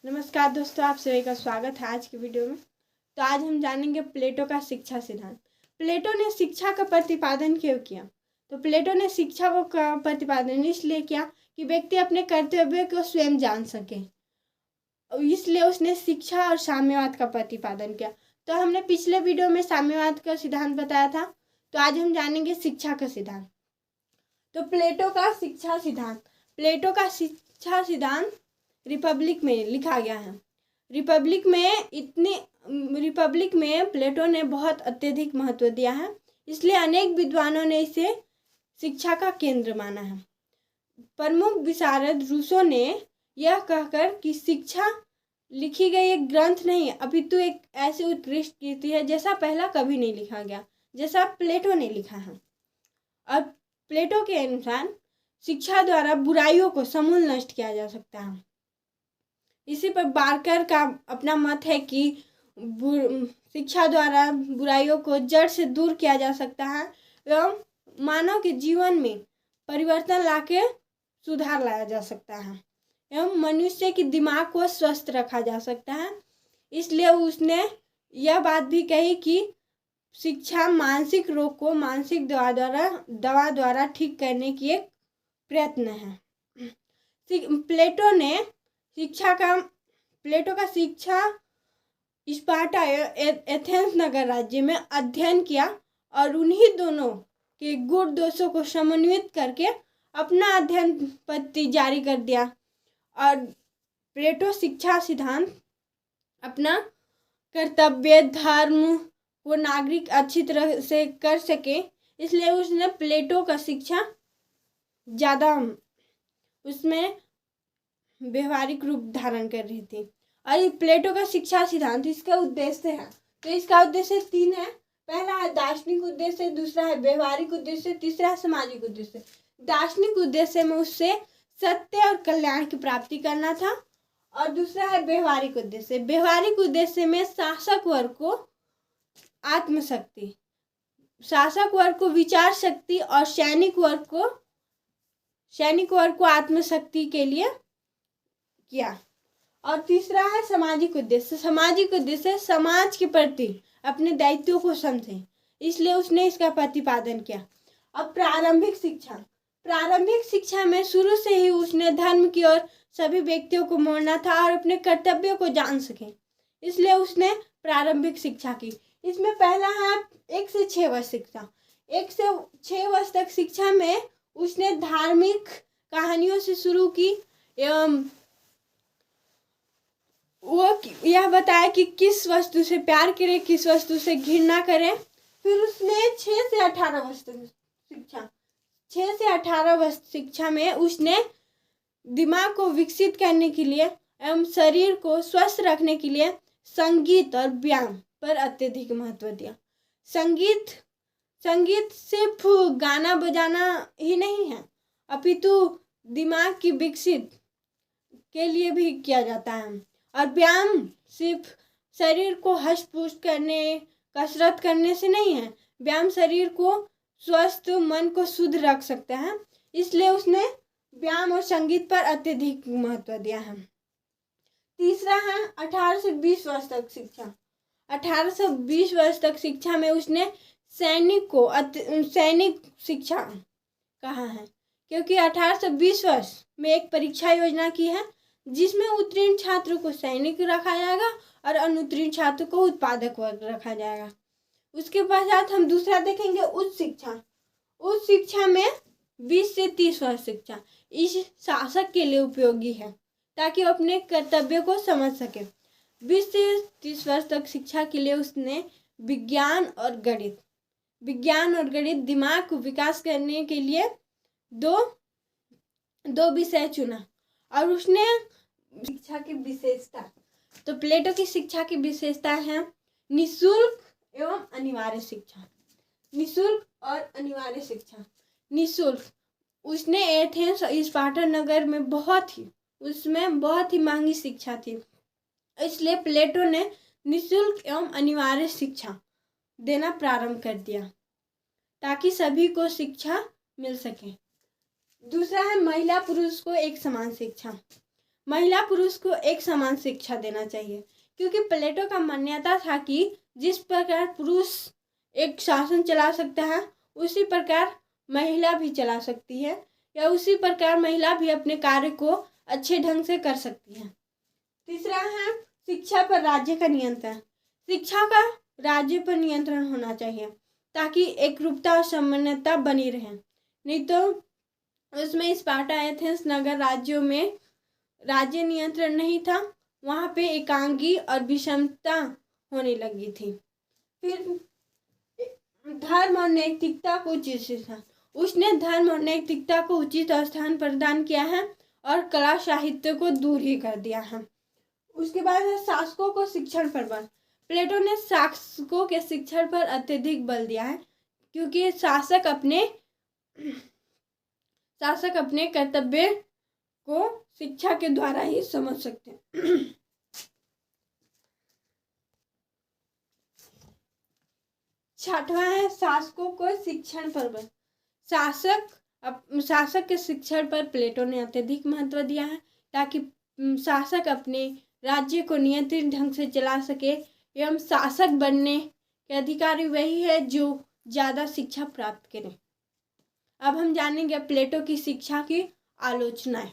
नमस्कार दोस्तों, आप सभी का स्वागत है आज की वीडियो में। तो आज हम जानेंगे प्लेटो का शिक्षा सिद्धांत। प्लेटो ने शिक्षा का प्रतिपादन क्यों किया? तो प्लेटो ने शिक्षा को प्रतिपादन इसलिए किया कि व्यक्ति अपने कर्तव्य को स्वयं जान सके, इसलिए उसने शिक्षा और साम्यवाद का प्रतिपादन किया। तो हमने पिछले वीडियो में साम्यवाद का सिद्धांत बताया था, तो आज हम जानेंगे शिक्षा का सिद्धांत। तो प्लेटो का शिक्षा सिद्धांत रिपब्लिक में लिखा गया है। रिपब्लिक में प्लेटो ने बहुत अत्यधिक महत्व दिया है, इसलिए अनेक विद्वानों ने इसे शिक्षा का केंद्र माना है। प्रमुख विशारद रूसो ने यह कहकर कि शिक्षा लिखी गई एक ग्रंथ नहीं, अपितु एक ऐसी उत्कृष्ट कृति है जैसा पहला कभी नहीं लिखा गया, जैसा प्लेटो ने लिखा है। और प्लेटो के अनुसार शिक्षा द्वारा बुराइयों को समूल नष्ट किया जा सकता है। इसी पर बार्कर का अपना मत है कि शिक्षा द्वारा बुराइयों को जड़ से दूर किया जा सकता है एवं मानव के जीवन में परिवर्तन लाके सुधार लाया जा सकता है एवं मनुष्य के दिमाग को स्वस्थ रखा जा सकता है। इसलिए उसने यह बात भी कही कि शिक्षा मानसिक रोग को मानसिक दवा द्वारा ठीक करने की एक प्रयत्न है। प्लेटो का शिक्षा स्पार्टा एथेंस नगर राज्य में अध्ययन किया और उन्हीं दोनों के गुण दोषों को समन्वित करके अपना अध्ययन पद्धति जारी कर दिया। और प्लेटो शिक्षा सिद्धांत अपना कर्तव्य धर्म को नागरिक अच्छी तरह से कर सके, इसलिए उसने प्लेटो का शिक्षा ज़्यादा उसमें व्यवहारिक रूप धारण कर रही थी। और ये प्लेटो का शिक्षा सिद्धांत इसका उद्देश्य है, तो इसका उद्देश्य 3 है। पहला है दार्शनिक उद्देश्य, दूसरा है व्यवहारिक उद्देश्य, तीसरा है सामाजिक उद्देश्य। दार्शनिक उद्देश्य में उससे सत्य और कल्याण की प्राप्ति करना था, और दूसरा है व्यवहारिक उद्देश्य। व्यवहारिक उद्देश्य में शासक वर्ग को विचार शक्ति और सैनिक वर्ग को आत्मशक्ति के लिए किया। और तीसरा है सामाजिक उद्देश्य। सामाजिक उद्देश्य समाज के प्रति अपने दायित्वों को समझे, इसलिए उसने इसका प्रतिपादन किया। अब प्रारंभिक शिक्षा में शुरू से ही उसने धर्म की ओर सभी व्यक्तियों को मोड़ना था और अपने कर्तव्यों को जान सके, इसलिए उसने प्रारंभिक शिक्षा की। इसमें पहला है 1 से 6 वर्ष शिक्षा। 1 से 6 वर्ष तक शिक्षा में उसने धार्मिक कहानियों से शुरू की एवं वो यह बताया कि किस वस्तु से प्यार करें, किस वस्तु से घृणा करें। फिर उसने 6 से 18 वर्ष शिक्षा में उसने दिमाग को विकसित करने के लिए एवं शरीर को स्वस्थ रखने के लिए संगीत और व्यायाम पर अत्यधिक महत्व दिया। संगीत सिर्फ गाना बजाना ही नहीं है, अपितु दिमाग की विकसित के लिए भी किया जाता है। और व्यायाम सिर्फ शरीर को हष्ट पुष्ट करने, कसरत करने से नहीं है। व्यायाम शरीर को स्वस्थ, मन को शुद्ध रख सकता है, इसलिए उसने व्यायाम और संगीत पर अत्यधिक महत्व दिया है। तीसरा है 18 से 20 वर्ष तक शिक्षा। 18 से 20 वर्ष तक शिक्षा में उसने सैनिक शिक्षा कहा है, क्योंकि 18 से 20 वर्ष में एक परीक्षा योजना की है जिसमें उत्तीर्ण छात्रों को सैनिक रखा जाएगा और अनुत्तीर्ण छात्रों को उत्पादक वर्ग रखा जाएगा। उसके पश्चात हम दूसरा देखेंगे उच्च शिक्षा में 20 से 30 वर्ष शिक्षा इस शासक के लिए उपयोगी है ताकि वो अपने कर्तव्य को समझ सके। 20 से 30 वर्ष तक शिक्षा के लिए उसने विज्ञान और गणित दिमाग को विकास करने के लिए दो विषय चुना। और उसने शिक्षा की विशेषता, तो प्लेटो की शिक्षा की विशेषता है निःशुल्क एवं अनिवार्य शिक्षा। निःशुल्क उसने एथेंस स्पार्टा नगर में बहुत ही महंगी शिक्षा थी, इसलिए प्लेटो ने निःशुल्क एवं अनिवार्य शिक्षा देना प्रारंभ कर दिया ताकि सभी को शिक्षा मिल सके। दूसरा है महिला पुरुष को एक समान शिक्षा। महिला पुरुष को एक समान शिक्षा देना चाहिए, क्योंकि प्लेटो का मान्यता था कि जिस प्रकार पुरुष एक शासन चला सकता है उसी प्रकार महिला भी चला सकती है, या उसी प्रकार महिला भी अपने कार्य को अच्छे ढंग से कर सकती है। तीसरा है शिक्षा पर राज्य का नियंत्रण। शिक्षा का राज्य पर नियंत्रण होना चाहिए ताकि एकरूपता और समानता बनी रहे। नहीं तो उसमें स्पार्टा एथेंस नगर राज्यों में राज्य नियंत्रण नहीं था, वहाँ पे एकांगी और विषमता होने लगी थी। फिर धर्म और नैतिकता को उचित स्थान, उसने धर्म और नैतिकता को उचित स्थान प्रदान किया है और कला साहित्य को दूर ही कर दिया है। उसके बाद है शासकों को शिक्षण पर बल। प्लेटो ने शासकों के शिक्षण पर अत्यधिक बल दिया है, क्योंकि शासक अपने कर्तव्य को शिक्षा के द्वारा ही समझ सकते हैं। छठवां है शासकों को शिक्षण पर बल। शासक के शिक्षण पर प्लेटो ने अत्यधिक महत्व दिया है ताकि शासक अपने राज्य को नियंत्रित ढंग से चला सके, एवं शासक बनने के अधिकारी वही है जो ज़्यादा शिक्षा प्राप्त करे। अब हम जानेंगे प्लेटो की शिक्षा की आलोचनाएं।